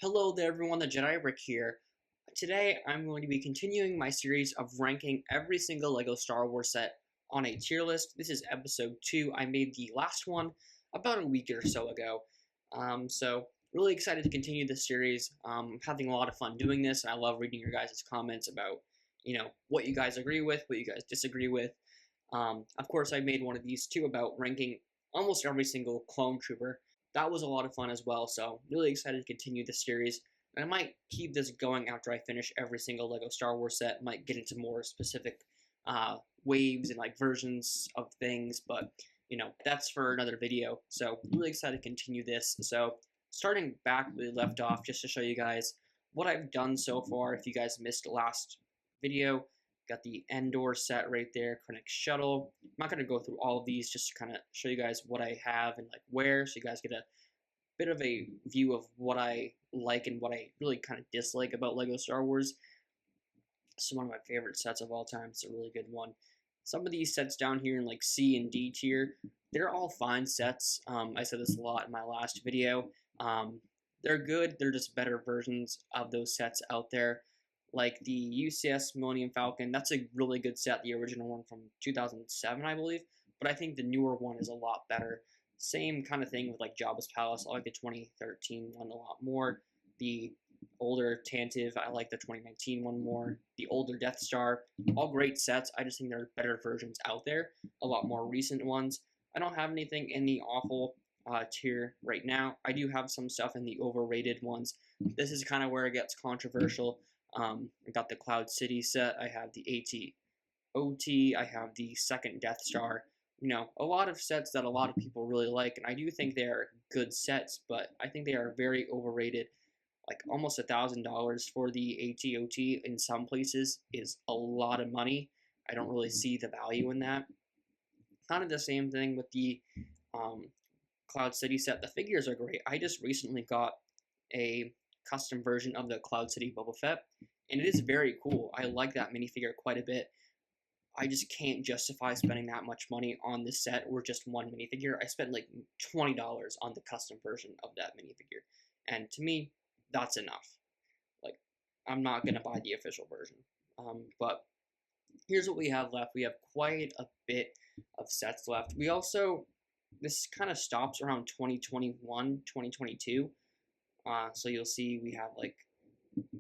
Hello there everyone, the Jedi Rick here. Today I'm going to be continuing my series of ranking every single LEGO Star Wars set on a tier list. This is episode 2. I made the last one about a week or so ago. So really excited to continue this series. I'm having a lot of fun doing this. I love reading your guys' comments about, what you guys agree with, what you guys disagree with. Of course, I made one of these too about ranking almost every single clone trooper. That was a lot of fun as well, so really excited to continue this series. And I might keep this going after I finish every single LEGO Star Wars set. Might get into more specific waves and like versions of things, but that's for another video. So really excited to continue this. So starting back where we left off, just to show you guys what I've done so far. If you guys missed the last video, got the Endor set right there, Krennic Shuttle. I'm not going to go through all of these, just to kind of show you guys what I have and like where, so you guys get a bit of a view of what I like and what I really kind of dislike about LEGO Star Wars. This is one of my favorite sets of all time. It's a really good one. Some of these sets down here in like C and D tier, they're all fine sets. I said this a lot in my last video. They're good. They're just better versions of those sets out there. Like the UCS Millennium Falcon, that's a really good set, the original one from 2007, I believe. But I think the newer one is a lot better. Same kind of thing with like Jabba's Palace. I like the 2013 one a lot more. The older Tantive, I like the 2019 one more. The older Death Star, all great sets. I just think there are better versions out there, a lot more recent ones. I don't have anything in the awful tier right now. I do have some stuff in the overrated ones. This is kind of where it gets controversial. I got the Cloud City set. I have the AT-OT. I have the second Death Star. A lot of sets that a lot of people really like, and I do think they are good sets, but I think they are very overrated. Like almost $1,000 for the AT-OT in some places is a lot of money. I don't really see the value in that. Kind of the same thing with the Cloud City set. The figures are great. I just recently got a custom version of the Cloud City Boba Fett, and it is very cool. I like that minifigure quite a bit. I just can't justify spending that much money on this set or just one minifigure. I spent like $20 on the custom version of that minifigure, and to me, that's enough. Like, I'm not gonna buy the official version. But here's what we have left. We have quite a bit of sets left. We also, this kind of stops around 2021, 2022. So you'll see we have like,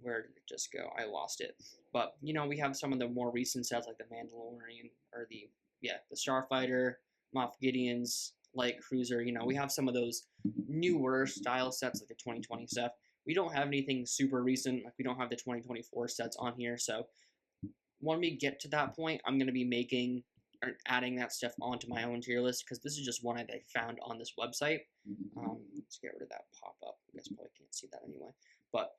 where did it just go? I lost it. But we have some of the more recent sets like the Mandalorian or the Starfighter, Moff Gideon's light cruiser. We have some of those newer style sets like the 2020 stuff. We don't have anything super recent. Like we don't have the 2024 sets on here. So when we get to that point, I'm going to be making or adding that stuff onto my own tier list, because this is just one I found on this website. Let's get rid of that pop-up. You guys probably can't see that anyway. But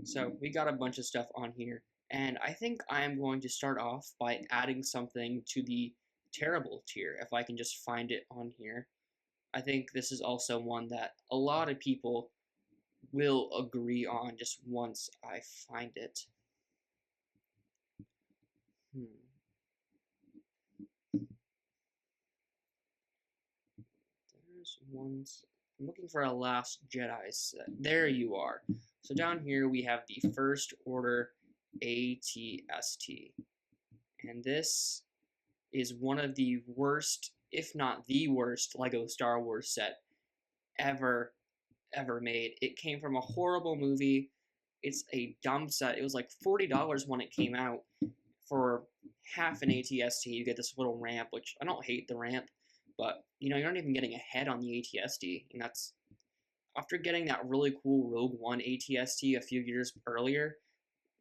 so we got a bunch of stuff on here, and I think I am going to start off by adding something to the terrible tier, if I can just find it on here. I think this is also one that a lot of people will agree on just once I find it. I'm looking for a Last Jedi set. There you are. So down here we have the First Order AT-ST. And this is one of the worst, if not the worst, LEGO Star Wars set ever made. It came from a horrible movie. It's a dumb set. It was like $40 when it came out. For half an AT-ST, you get this little ramp, which I don't hate the ramp. But, you're not even getting a head on the AT-ST, and that's, after getting that really cool Rogue One AT-ST a few years earlier,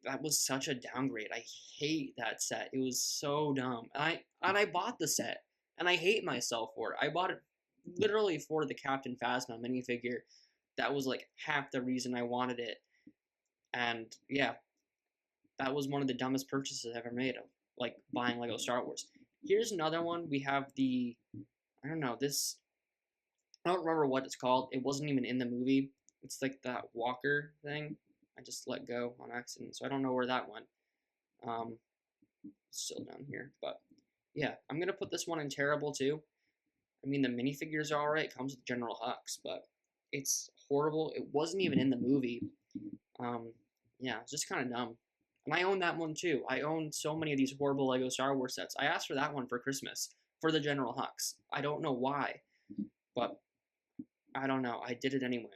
that was such a downgrade. I hate that set. It was so dumb. And I bought the set, and I hate myself for it. I bought it literally for the Captain Phasma minifigure. That was like half the reason I wanted it. And yeah, that was one of the dumbest purchases I've ever made of, like, buying LEGO Star Wars. Here's another one. We have the, I don't know, this, I don't remember what it's called. It wasn't even in the movie. It's like that walker thing. I just let go on accident, so I don't know where that went. It's still down here, but yeah, I'm gonna put this one in terrible too. I mean, the minifigures are alright. It comes with General Hux, but it's horrible. It wasn't even in the movie. Yeah, it's just kind of dumb. And I own that one too. I own so many of these horrible Lego Star Wars sets. I asked for that one for Christmas for the General Hux. I don't know why, but I don't know. I did it anyway.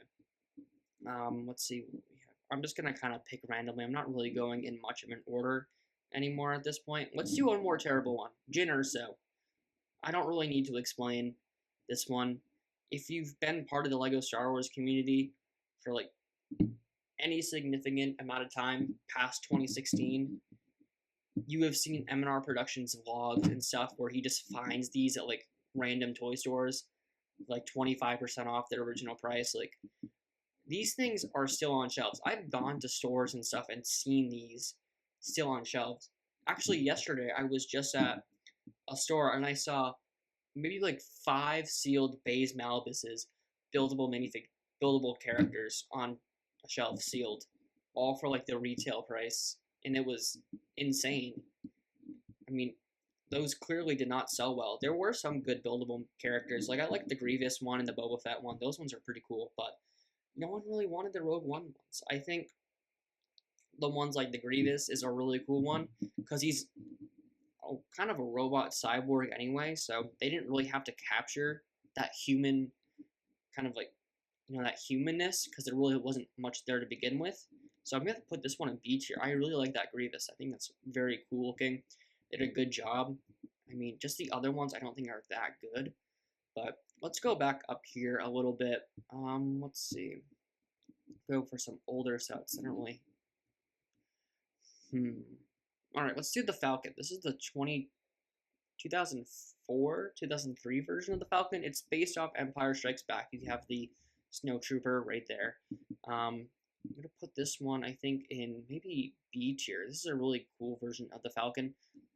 Let's see what we have. I'm just gonna kind of pick randomly. I'm not really going in much of an order anymore at this point. Let's do one more terrible one. Jyn Erso. I don't really need to explain this one. If you've been part of the Lego Star Wars community for like any significant amount of time past 2016, you have seen M&R Productions vlogs and stuff where he just finds these at like random toy stores, like 25% off their original price. Like, these things are still on shelves. I've gone to stores and stuff and seen these still on shelves. Actually, yesterday I was just at a store and I saw maybe like 5 sealed Baze Malibuses, buildable minifig, buildable characters on a shelf sealed, all for like the retail price, and it was insane. I mean, those clearly did not sell well. There were some good buildable characters, like I like the Grievous one and the Boba Fett one. Those ones are pretty cool, but no one really wanted the Rogue One ones. I think the ones like the Grievous is a really cool one because he's kind of a robot cyborg anyway, so they didn't really have to capture that human kind of like, that humanness because there really wasn't much there to begin with. So I'm gonna put this one in B tier. I really like that Grievous. I think that's very cool looking. They did a good job. I mean, just the other ones I don't think are that good. But let's go back up here a little bit. Let's see. Go for some older sets. I don't really. All right, let's do the Falcon. This is the 2004, 2003 version of the Falcon. It's based off Empire Strikes Back. You have the Snowtrooper right there. I'm gonna put this one, I think, in maybe B tier. This is a really cool version of the Falcon.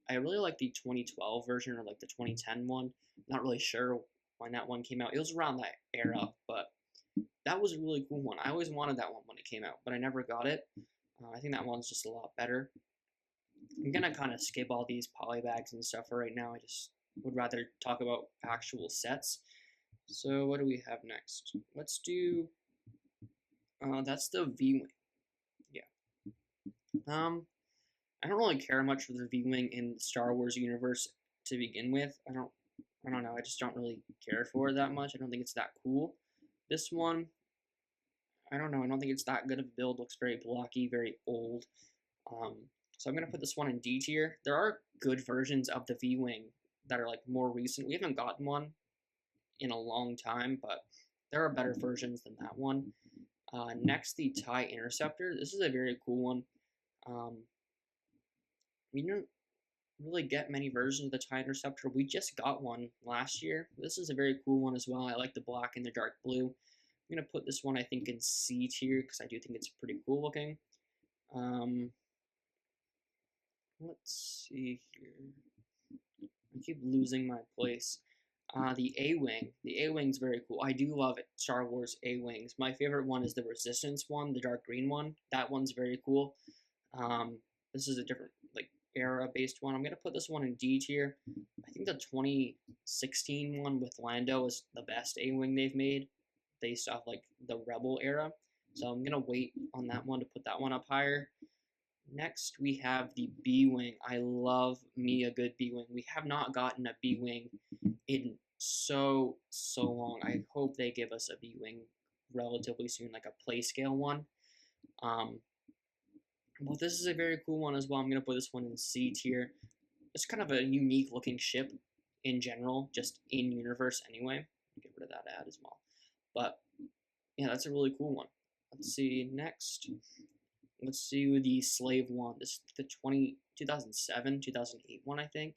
I really like the 2012 version or like the 2010 one. Not really sure when that one came out. It was around that era, but that was a really cool one. I always wanted that one when it came out, but I never got it. I think that one's just a lot better. I'm gonna kind of skip all these polybags and stuff for right now. I just would rather talk about actual sets. So what do we have next? Let's do. That's the V-wing. Yeah. I don't really care much for the V-wing in the Star Wars universe to begin with. I don't know. I just don't really care for it that much. I don't think it's that cool. This one, I don't know. I don't think it's that good of a build. Looks very blocky, very old. So I'm gonna put this one in D tier. There are good versions of the V-wing that are like more recent. We haven't gotten one in a long time, but there are better versions than that one. Next, the TIE Interceptor. This is a very cool one. We didn't really get many versions of the TIE Interceptor. We just got one last year. This is a very cool one as well. I like the black and the dark blue. I'm going to put this one, I think, in C tier because I do think it's pretty cool looking. Let's see here. I keep losing my place. The A-Wing. The A-Wing's very cool. I do love it, Star Wars A-Wings. My favorite one is the Resistance one, the dark green one. That one's very cool. This is a different, like, era-based one. I'm going to put this one in D tier. I think the 2016 one with Lando is the best A-Wing they've made, based off, like, the Rebel era. So I'm going to wait on that one to put that one up higher. Next, we have the B-Wing. I love me a good B-Wing. We have not gotten a B-Wing in so long. I hope they give us a B-Wing relatively soon, like a play scale one. But this is a very cool one as well. I'm going to put this one in C tier. It's kind of a unique looking ship in general, just in universe anyway. Get rid of that ad as well. But yeah, that's a really cool one. Let's see next. Let's do the Slave one. This is the 2007, 2008 one, I think.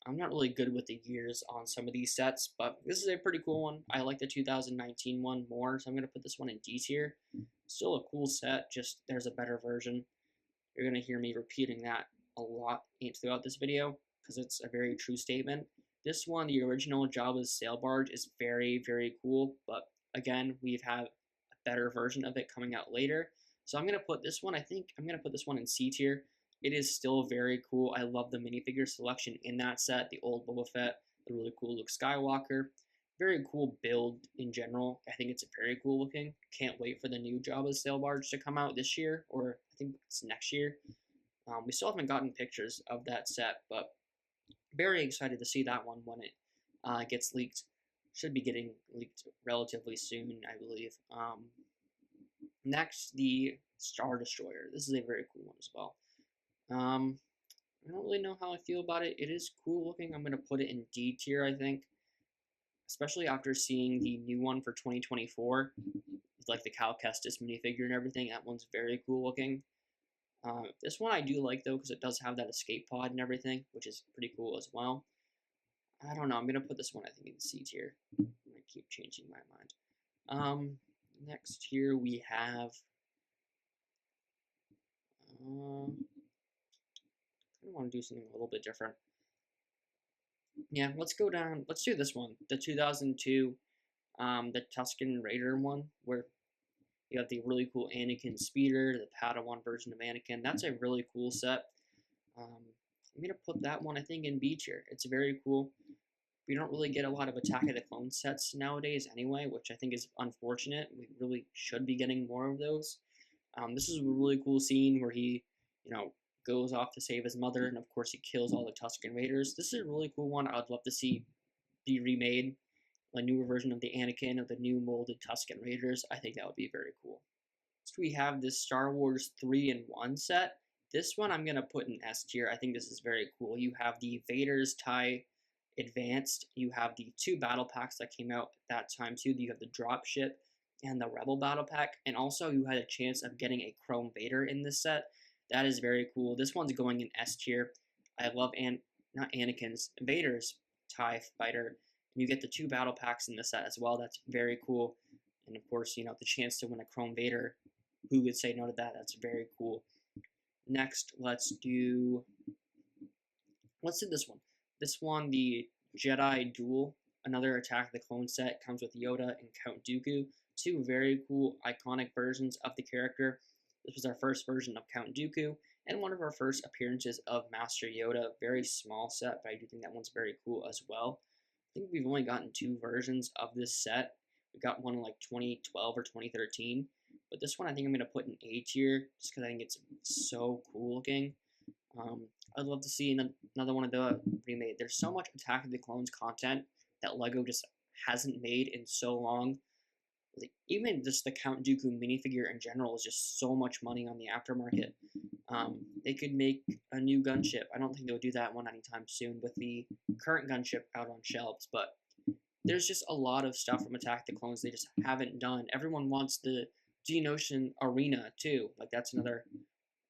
I'm not really good with the years on some of these sets, but this is a pretty cool one. I like the 2019 one more, so I'm going to put this one in D tier. Still a cool set, just there's a better version. You're going to hear me repeating that a lot throughout this video because it's a very true statement. This one, the original Jabba's sail barge, is very, very cool, but again, we've had a better version of it coming out later. So I'm going to put this one, I think I'm going to put this one in C tier. It is still very cool. I love the minifigure selection in that set, the old Boba Fett, the really cool Luke Skywalker. very cool build in general. I think it's very cool looking. Can't wait for the new Jabba sail barge to come out this year, or I think it's next year. We still haven't gotten pictures of that set, but very excited to see that one when it gets leaked. Should be getting leaked relatively soon, I believe. Next, the Star Destroyer. This is a very cool one as well. I don't really know how I feel about it. It is cool looking. I'm going to put it in D tier, I think. Especially after seeing the new one for 2024, with like the Cal Kestis minifigure and everything. That one's very cool looking. This one I do like though because it does have that escape pod and everything, which is pretty cool as well. I don't know. I'm gonna put this one I think in C tier. I'm gonna keep changing my mind. Next here we have. I want to do something a little bit different. Yeah, let's go down. Let's do this one, the 2002, the Tusken Raider one, where you have the really cool Anakin speeder, the Padawan version of Anakin. That's a really cool set. I'm gonna put that one I think in B tier. It's very cool. We don't really get a lot of Attack of the Clones sets nowadays anyway, which I think is unfortunate. We really should be getting more of those. This is a really cool scene where he, goes off to save his mother, and of course he kills all the Tusken Raiders. This is a really cool one. I'd love to see be remade, a newer version of the Anakin of the new molded Tusken Raiders. I think that would be very cool. Next we have this Star Wars 3-in-1 set. This one I'm gonna put in S tier. I think this is very cool. You have the Vader's TIE Advanced. You have the 2 battle packs that came out at that time too. You have the drop ship and the Rebel battle pack, and also you had a chance of getting a Chrome Vader in this set. That is very cool. This one's going in S tier. I love not Anakin's, Vader's TIE fighter. And you get the 2 battle packs in the set as well. That's very cool. And of course, the chance to win a Chrome Vader. Who would say no to that? That's very cool. Next, let's do this one. This one, the Jedi Duel, another Attack of the Clone set, comes with Yoda and Count Dooku. 2 very cool, iconic versions of the character. This was our first version of Count Dooku, and one of our first appearances of Master Yoda. Very small set, but I do think that one's very cool as well. I think we've only gotten 2 versions of this set. We got one in like 2012 or 2013, but this one I think I'm going to put in A tier, just because I think it's so cool looking. I'd love to see another one of the remade. There's so much Attack of the Clones content that LEGO just hasn't made in so long. Like, even just the Count Dooku minifigure in general is just so much money on the aftermarket. They could make a new gunship. I don't think they'll do that one anytime soon with the current gunship out on shelves, but there's just a lot of stuff from Attack the Clones they just haven't done. Everyone wants the Geonosian Arena too. Like, that's another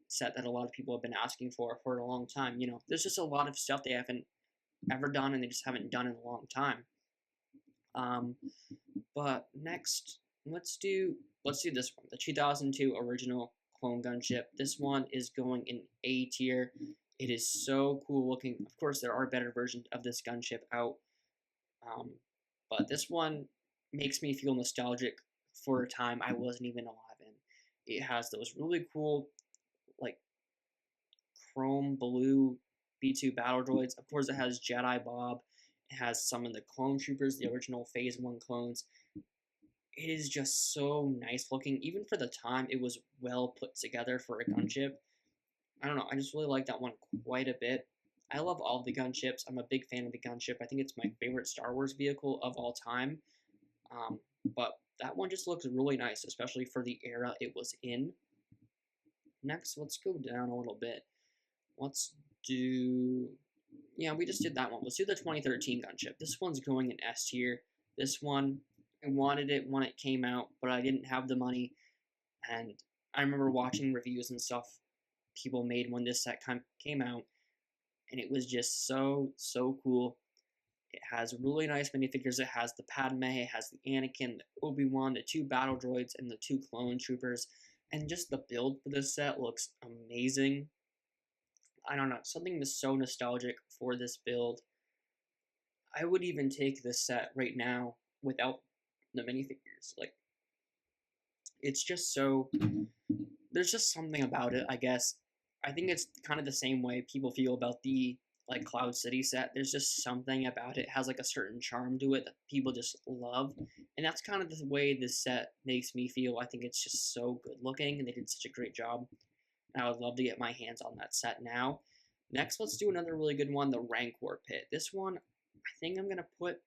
set that a lot of people have been asking for a long time. There's just a lot of stuff they haven't ever done and they just haven't done in a long time. But next, let's do this one, the 2002 original clone gunship. This one is going in A tier. It is so cool looking. Of course, there are better versions of this gunship out, but this one makes me feel nostalgic for a time I wasn't even alive in. It has those really cool, like, chrome blue B2 battle droids. Of course, it has Jedi Bob. It has some of the clone troopers, the original Phase 1 clones. It is just so nice looking. Even for the time, it was well put together for a gunship. I don't know. I just really like that one quite a bit. I love all the gunships. I'm a big fan of the gunship. I think it's my favorite Star Wars vehicle of all time. But that one just looks really nice, especially for the era it was in. Next, let's go down a little bit. Let's do... Yeah, we just did that one. Let's do the 2013 gunship. This one's going in S tier. This one, I wanted it when it came out, but I didn't have the money. And I remember watching reviews and stuff people made when this set came out, and it was just so cool. It has really nice minifigures. It has the Padme, it has the Anakin, the Obi-Wan, the 2 battle droids, and the 2 clone troopers. And just the build for this set looks amazing. I don't know, something that's so nostalgic for this build. I would even take this set right now without the minifigures. Like, it's just so... There's just something about it, I guess. I think it's kind of the same way people feel about the like Cloud City set. There's just something about it. It has like a certain charm to it that people just love, and that's kind of the way this set makes me feel. I think it's just so good looking, and they did such a great job. And I would love to get my hands on that set now. Next, let's do another really good one, the Rancor Pit. This one, I think I'm gonna put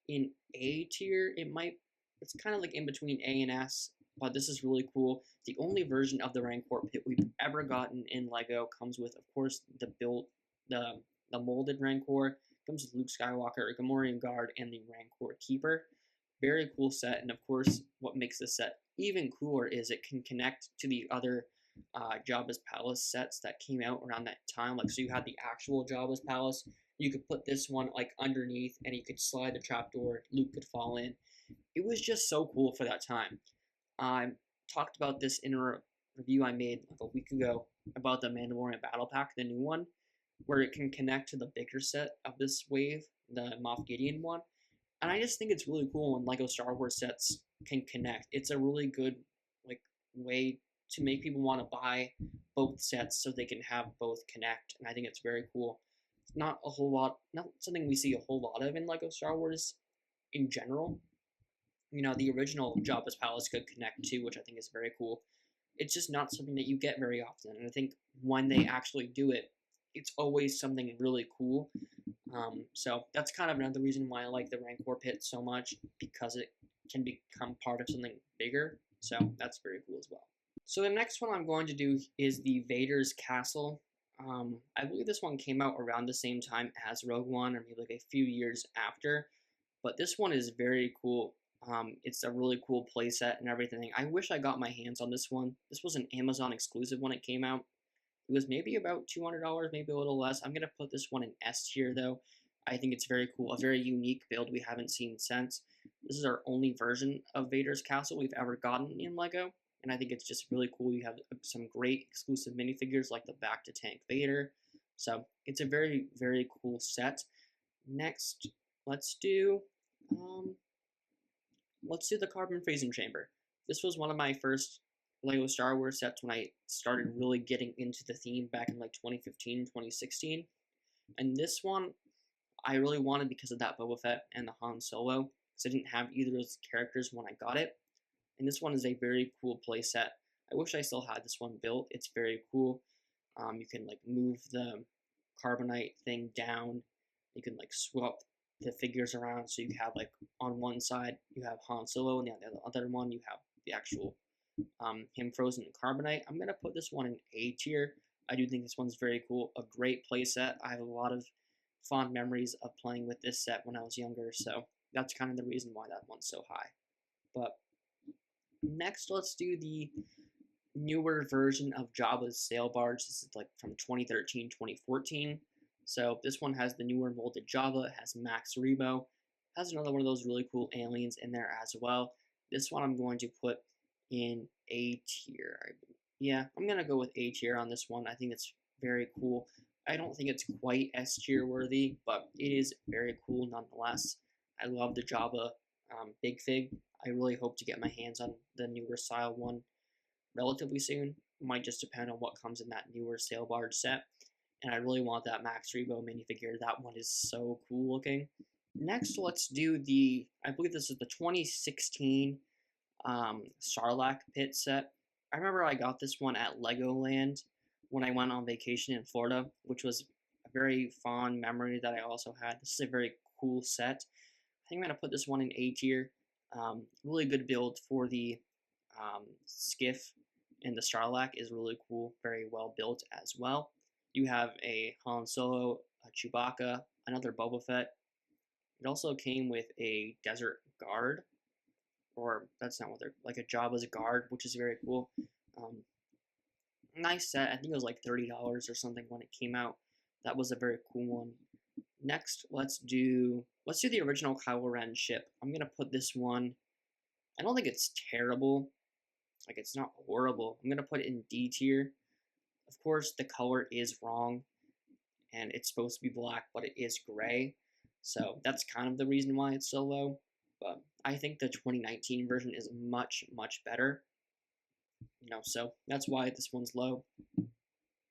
in A tier. It's kind of like in between A and S, but this is really cool. The only version of the Rancor Pit we've ever gotten in Lego comes with, of course, the the molded Rancor. Comes with Luke Skywalker, Gamorrean Guard, and the Rancor Keeper. Very cool set, and of course, what makes this set even cooler is it can connect to the other Jabba's Palace sets that came out around that time. Like, so you had the actual Jabba's Palace. You could put this one like underneath, and you could slide the trapdoor. Luke could fall in. It was just so cool for that time. I talked about this in a review I made like a week ago about the Mandalorian Battle Pack, the new one, where it can connect to the bigger set of this wave, the Moff Gideon one. And I just think it's really cool when Lego Star Wars sets can connect. It's a really good like way to make people want to buy both sets so they can have both connect, and I think it's very cool. It's not a whole lot, not something we see a whole lot of in Lego Star Wars in general. You know, the original Jabba's Palace could connect too, which I think is very cool. It's just not something that you get very often, and I think when they actually do it, it's always something really cool. So that's kind of another reason why I like the Rancor Pit so much, because it can become part of something bigger. So that's very cool as well. So the next one I'm going to do is the Vader's Castle. I believe this one came out around the same time as Rogue One, or maybe like a few years after. But this one is very cool. It's a really cool playset and everything. I wish I got my hands on this one. This was an Amazon exclusive when it came out. It was maybe about $200, maybe a little less. I'm going to put this one in S tier, though. I think it's very cool, a very unique build we haven't seen since. This is our only version of Vader's Castle we've ever gotten in LEGO, and I think it's just really cool. You have some great exclusive minifigures like the Back to Tank Vader, so it's a very, very cool set. Next, let's do the Carbon Freezing Chamber. This was one of my first Lego Star Wars sets when I started really getting into the theme back in like 2015, 2016. And this one I really wanted because of that Boba Fett and the Han Solo, because I didn't have either of those characters when I got it. And this one is a very cool playset. I wish I still had this one built. It's very cool. You can like move the carbonite thing down. You can like swap the figures around, so you have like on one side you have Han Solo, and the other one you have the actual him frozen in carbonite. I'm gonna put this one in A tier. I do think this one's very cool, a great playset. I have a lot of fond memories of playing with this set when I was younger, so that's kind of the reason why that one's so high. But next, let's do the newer version of Jabba's sail barge. This is like from 2013, 2014. So this one has the newer molded Jabba, it has Max Rebo, has another one of those really cool aliens in there as well. This one I'm going to put in A tier. Yeah, I'm going to go with A tier on this one. I think it's very cool. I don't think it's quite S tier worthy, but it is very cool nonetheless. I love the Jabba Big Fig. I really hope to get my hands on the newer style one relatively soon. It might just depend on what comes in that newer sail barge set. And I really want that Max Rebo minifigure. That one is so cool looking. Next, let's do I believe this is the 2016 Sarlacc pit set. I remember I got this one at Legoland when I went on vacation in Florida, which was a very fond memory that I also had. This is a very cool set. I think I'm going to put this one in A tier. Really good build for the skiff, and the Sarlacc is really cool, very well built as well. You have a Han Solo, a Chewbacca, another Boba Fett. It also came with a Desert Guard, or that's not what they're, like a Jabba's Guard, which is very cool. Nice set. I think it was like $30 or something when it came out. That was a very cool one. Next, let's do the original Kylo Ren ship. I'm gonna put this one. I don't think it's terrible. Like, it's not horrible. I'm gonna put it in D tier. Of course, the color is wrong, and it's supposed to be black, but it is gray. So that's kind of the reason why it's so low. But I think the 2019 version is much, much better. So that's why this one's low.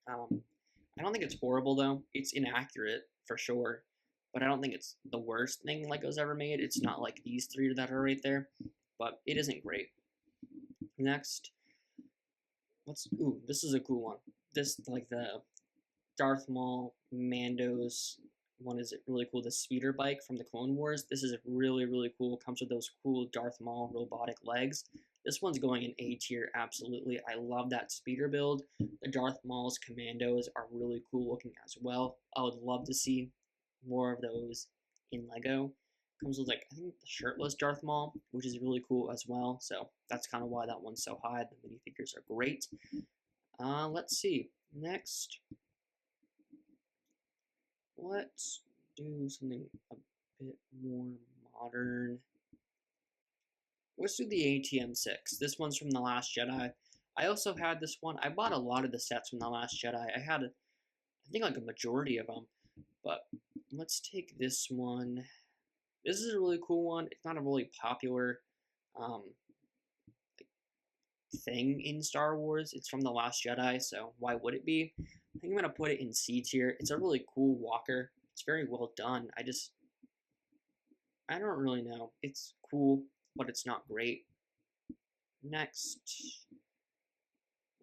I don't think it's horrible, though. It's inaccurate for sure, but I don't think it's the worst thing Lego's ever made. It's not like these three that are right there, but it isn't great. Next, this is a cool one. This, like the Darth Maul Mando's one, is really cool. The speeder bike from the Clone Wars. This is really, really cool. Comes with those cool Darth Maul robotic legs. This one's going in A tier, absolutely. I love that speeder build. The Darth Maul's commandos are really cool looking as well. I would love to see more of those in Lego. Comes with, like, I think the shirtless Darth Maul, which is really cool as well. So that's kind of why that one's so high. The minifigures are great. Let's see. Next, let's do something a bit more modern. Let's do the ATM-6. This one's from The Last Jedi. I also had this one. I bought a lot of the sets from The Last Jedi. I had, I think, like a majority of them. But let's take this one. This is a really cool one. It's not a really popular thing in Star Wars. It's from The Last Jedi, so why would it be? I think I'm going to put it in C tier. It's a really cool walker. It's very well done. I don't really know. It's cool, but it's not great. Next,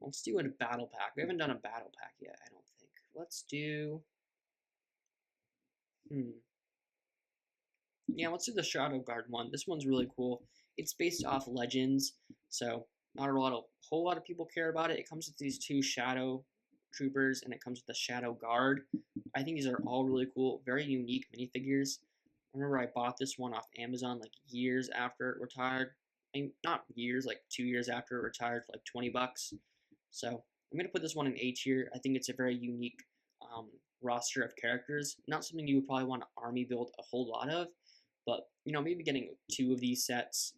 let's do a battle pack. We haven't done a battle pack yet, I don't think. Let's do, yeah, let's do the Shadow Guard one. This one's really cool. It's based off Legends, so not a whole lot of people care about it. It comes with these two Shadow Troopers, and it comes with the Shadow Guard. I think these are all really cool, very unique minifigures. I remember I bought this one off Amazon like years after it retired. I mean, not years, like 2 years after it retired for like 20 bucks. So I'm going to put this one in A tier. I think it's a very unique roster of characters. Not something you would probably want to army build a whole lot of, but, you know, maybe getting 2 of these sets,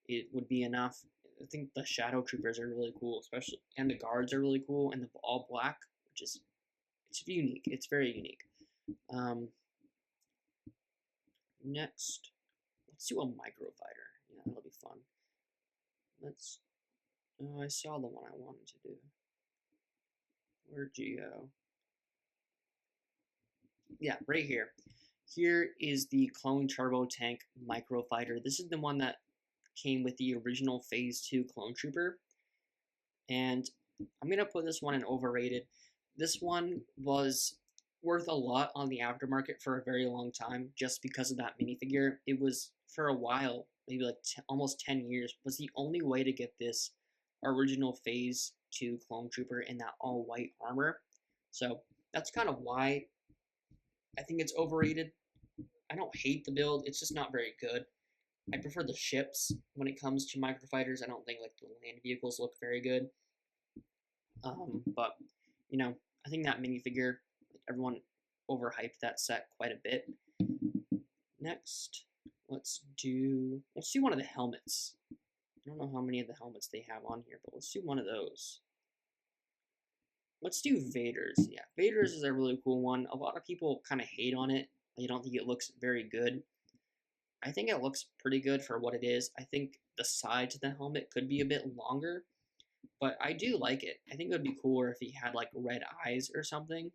it would be enough. I think the Shadow Troopers are really cool, especially, and the guards are really cool, and the all black, which is, it's unique. It's very unique. Next, let's do a microfighter. Yeah, that'll be fun. Let's. I saw the one I wanted to do. Where'd you go? Yeah, right here. Here is the Clone Turbo Tank microfighter. This is the one that came with the original Phase 2 Clone Trooper. And I'm going to put this one in overrated. This one was worth a lot on the aftermarket for a very long time just because of that minifigure. It was, for a while, maybe like almost 10 years, was the only way to get this original Phase 2 Clone Trooper in that all-white armor. So that's kind of why I think it's overrated. I don't hate the build, it's just not very good. I prefer the ships when it comes to microfighters. I don't think like the land vehicles look very good. But you know, I think that minifigure, everyone overhyped that set quite a bit. Next, let's do one of the helmets. I don't know how many of the helmets they have on here, but let's do one of those. Let's do Vader's. Yeah, Vader's is a really cool one. A lot of people kind of hate on it. They don't think it looks very good. I think it looks pretty good for what it is. I think the sides of the helmet could be a bit longer, but I do like it. I think it would be cooler if he had like red eyes or something.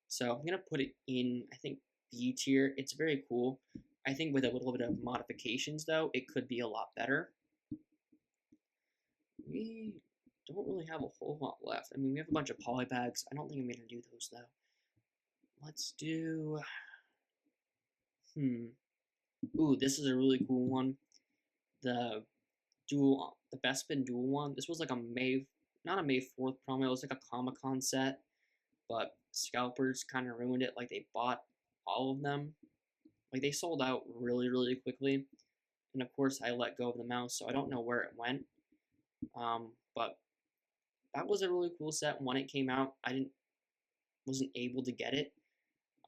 So I'm going to put it in, I think, B tier. It's very cool. I think with a little bit of modifications, though, it could be a lot better. We don't really have a whole lot left. I mean, we have a bunch of polybags. I don't think I'm going to do those, though. Let's do... Ooh, this is a really cool one. The Bespin dual one. This was like not a May 4th promo, it was like a Comic-Con set, but scalpers kind of ruined it. Like, they bought all of them. Like, they sold out really, really quickly. And of course, I let go of the mouse, so I don't know where it went. But that was a really cool set. When it came out, I wasn't able to get it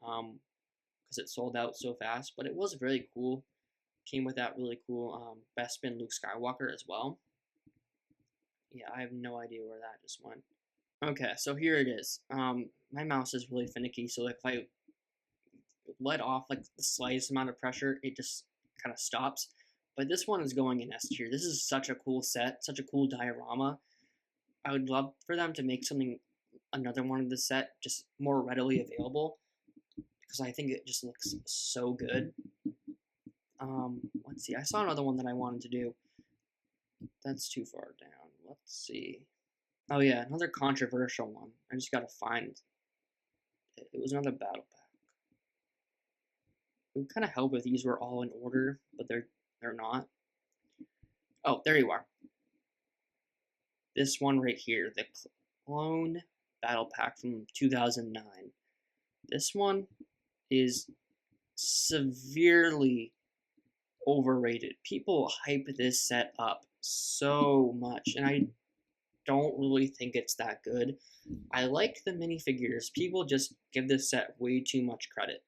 because it sold out so fast. But it was really cool. Came with that really cool Bespin Luke Skywalker as well. Yeah, I have no idea where that just went. Okay, so here it is. My mouse is really finicky, so if I let off like the slightest amount of pressure, it just kind of stops. But this one is going in S tier. This is such a cool set, such a cool diorama. I would love for them to make another one of this set, just more readily available. because I think it just looks so good. Let's see. I saw another one that I wanted to do. That's too far down. Let's see. Oh yeah, another controversial one. I just gotta find it. It was another battle pack. It would kind of help if these were all in order, but they're not. Oh, there you are. This one right here, the Clone Battle Pack from 2009. This one is severely overrated. People hype this set up so much, and I don't really think it's that good. I like the minifigures. People just give this set way too much credit.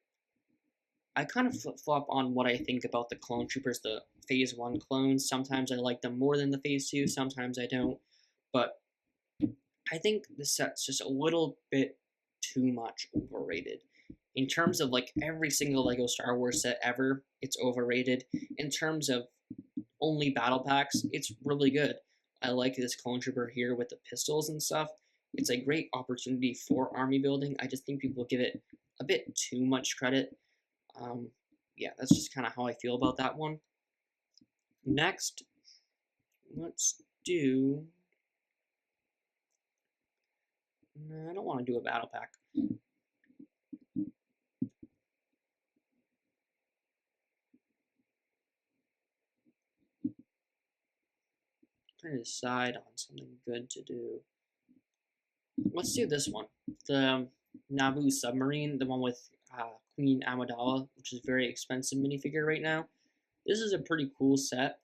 I kind of flip flop on what I think about the clone troopers, the phase 1 clones. Sometimes I like them more than the phase 2, sometimes I don't. But I think the set's just a little bit too much overrated. In terms of like every single Lego Star Wars set ever, it's overrated. In terms of only battle packs, it's really good. I like this clone trooper here with the pistols and stuff. It's a great opportunity for army building. I just think people give it a bit too much credit. Yeah, that's just kind of how I feel about that one. Next, let's do. No, I don't want to do a battle pack. I'm trying to decide on something good to do. Let's do this one. The Naboo submarine, the one with Queen Amidala, which is a very expensive minifigure right now. This is a pretty cool set.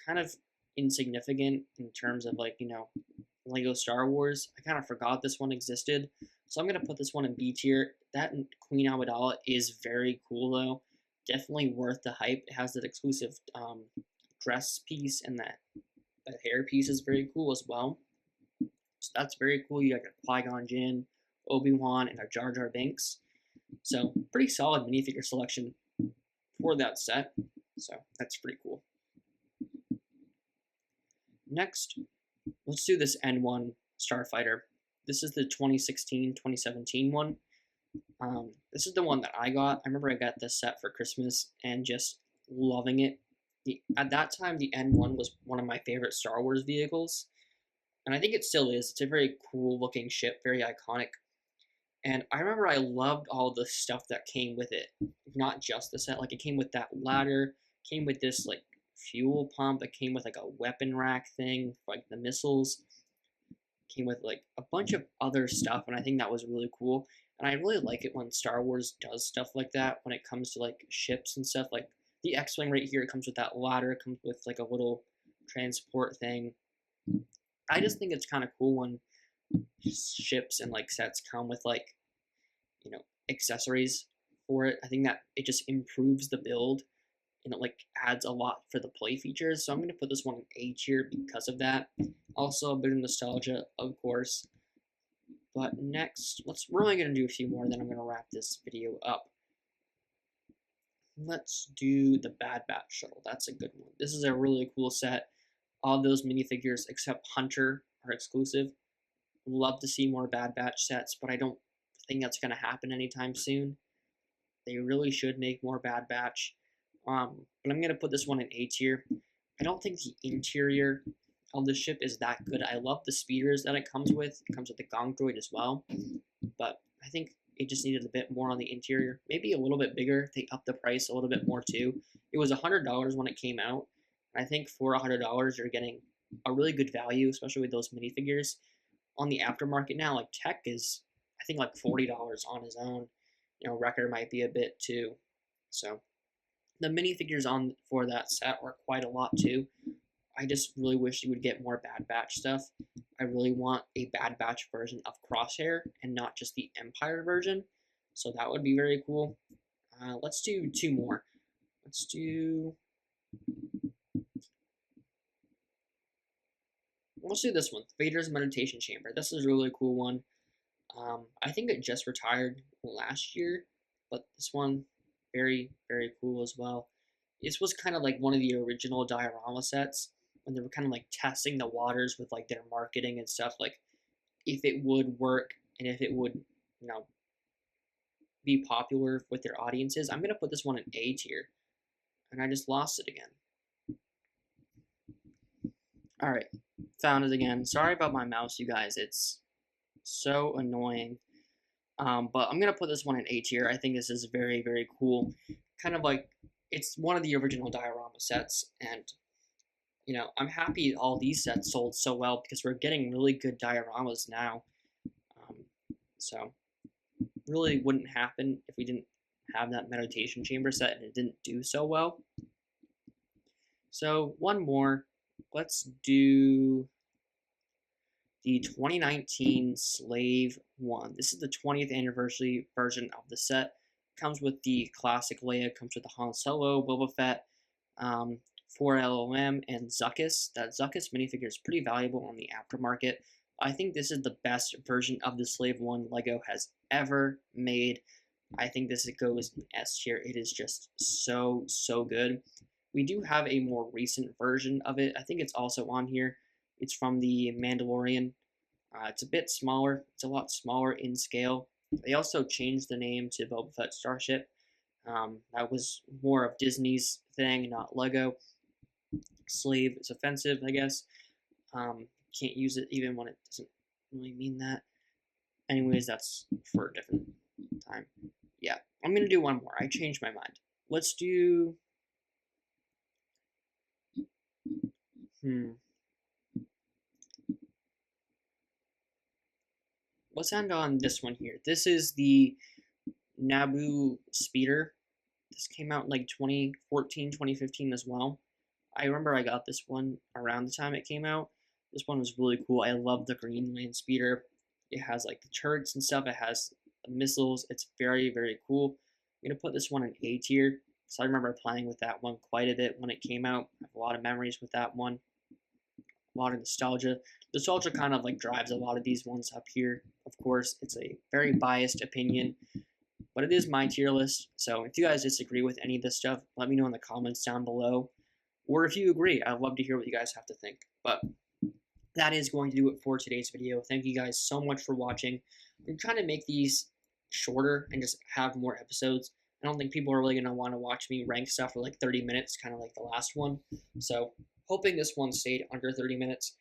Kind of insignificant in terms of like, Lego Star Wars. I kind of forgot this one existed. So I'm going to put this one in B tier. That Queen Amidala is very cool though. Definitely worth the hype. It has that exclusive dress piece, and that hair piece is very cool as well. So that's very cool. You got your Qui-Gon Jinn, Obi-Wan, and our Jar Jar Binks. So pretty solid minifigure selection for that set. So that's pretty cool. Next, let's do this N1 Starfighter. This is the 2016-2017 one. This is the one that I got. I remember I got this set for Christmas and just loving it. At that time, the N1 was one of my favorite Star Wars vehicles, and I think it still is. It's a very cool looking ship, very iconic. And I remember I loved all the stuff that came with it, not just the set. Like it came with that ladder, came with this like fuel pump, it came with like a weapon rack thing, like the missiles, came with like a bunch of other stuff, and I think that was really cool. And I really like it when Star Wars does stuff like that when it comes to like ships and stuff. Like the X-wing right here, it comes with that ladder, it comes with like a little transport thing. I just think it's kind of cool when ships and like sets come with like accessories for it. I think that it just improves the build and it like adds a lot for the play features. So I'm gonna put this one in A tier because of that. Also a bit of nostalgia, of course. But next, we're only gonna do a few more, then I'm gonna wrap this video up. Let's do the Bad Batch shuttle. That's a good one. This is a really cool set. All those minifigures except Hunter are exclusive. Love to see more Bad Batch sets, but I don't think that's going to happen anytime soon. They really should make more Bad Batch. But I'm going to put this one in A tier. I don't think the interior of the ship is that good. I love the speeders that it comes with. It comes with the Gong Droid as well. But I think it just needed a bit more on the interior. Maybe a little bit bigger. They upped the price a little bit more too. It was $100 when it came out. I think for $100 you're getting a really good value, especially with those minifigures. On the aftermarket now, like Tech is, I think, like $40 on his own. Wrecker might be a bit too. So the minifigures on for that set are quite a lot too. I just really wish you would get more Bad Batch stuff. I really want a Bad Batch version of Crosshair and not just the Empire version. So that would be very cool. Let's do two more. Let's do this one, Vader's Meditation Chamber. This is a really cool one. I think it just retired last year, but this one, very, very cool as well. This was kind of like one of the original diorama sets when they were kind of like testing the waters with like their marketing and stuff, like if it would work and if it would, be popular with their audiences. I'm gonna put this one in A tier, and I just lost it again. All right, found it again. Sorry about my mouse, you guys. It's so annoying. But I'm gonna put this one in A tier. I think this is very, very cool. Kind of like it's one of the original diorama sets, and I'm happy all these sets sold so well because we're getting really good dioramas now. Um, so really wouldn't happen if we didn't have that meditation chamber set and it didn't do so well. So one more. Let's do the 2019 Slave 1. This is the 20th anniversary version of the set. Comes with the classic Leia, comes with the Han Solo, Boba Fett, 4LOM, and Zuckuss. That Zuckuss minifigure is pretty valuable on the aftermarket. I think this is the best version of the Slave 1 Lego has ever made. I think this goes in S tier. It is just so, so good. We do have a more recent version of it. I think it's also on here. It's from the Mandalorian. It's a bit smaller. It's a lot smaller in scale. They also changed the name to Boba Fett Starship. That was more of Disney's thing, not Lego. Slave is offensive, I guess. Can't use it even when it doesn't really mean that. Anyways, that's for a different time. Yeah, I'm going to do one more. I changed my mind. Let's do... Let's end on this one here. This is the Naboo Speeder. This came out in like 2014, 2015 as well. I remember I got this one around the time it came out. This one was really cool. I love the green land speeder. It has like the turrets and stuff. It has the missiles. It's very, very cool. I'm going to put this one in A tier. So I remember playing with that one quite a bit when it came out. I have a lot of memories with that one. A lot of nostalgia. Nostalgia kind of like drives a lot of these ones up here. Of course, it's a very biased opinion, but it is my tier list. So if you guys disagree with any of this stuff, let me know in the comments down below. Or if you agree, I'd love to hear what you guys have to think. But that is going to do it for today's video. Thank you guys so much for watching. I'm trying to make these shorter and just have more episodes. I don't think people are really going to want to watch me rank stuff for like 30 minutes, kind of like the last one. So hoping this one stayed under 30 minutes.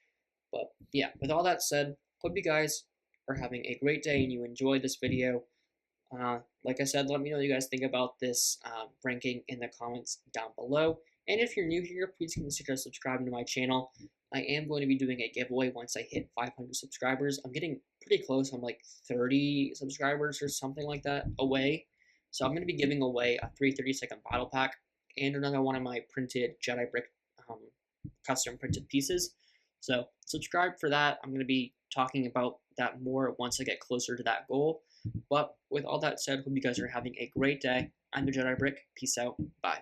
But yeah, with all that said, hope you guys are having a great day and you enjoyed this video. Like I said, let me know what you guys think about this ranking in the comments down below. And if you're new here, please consider subscribing to my channel. I am going to be doing a giveaway once I hit 500 subscribers. I'm getting pretty close. I'm like 30 subscribers or something like that away. So I'm going to be giving away a 330-second battle pack and another one of my printed Jedi Brick custom printed pieces. So subscribe for that. I'm going to be talking about that more once I get closer to that goal. But with all that said, hope you guys are having a great day. I'm the Jedi Brick. Peace out. Bye.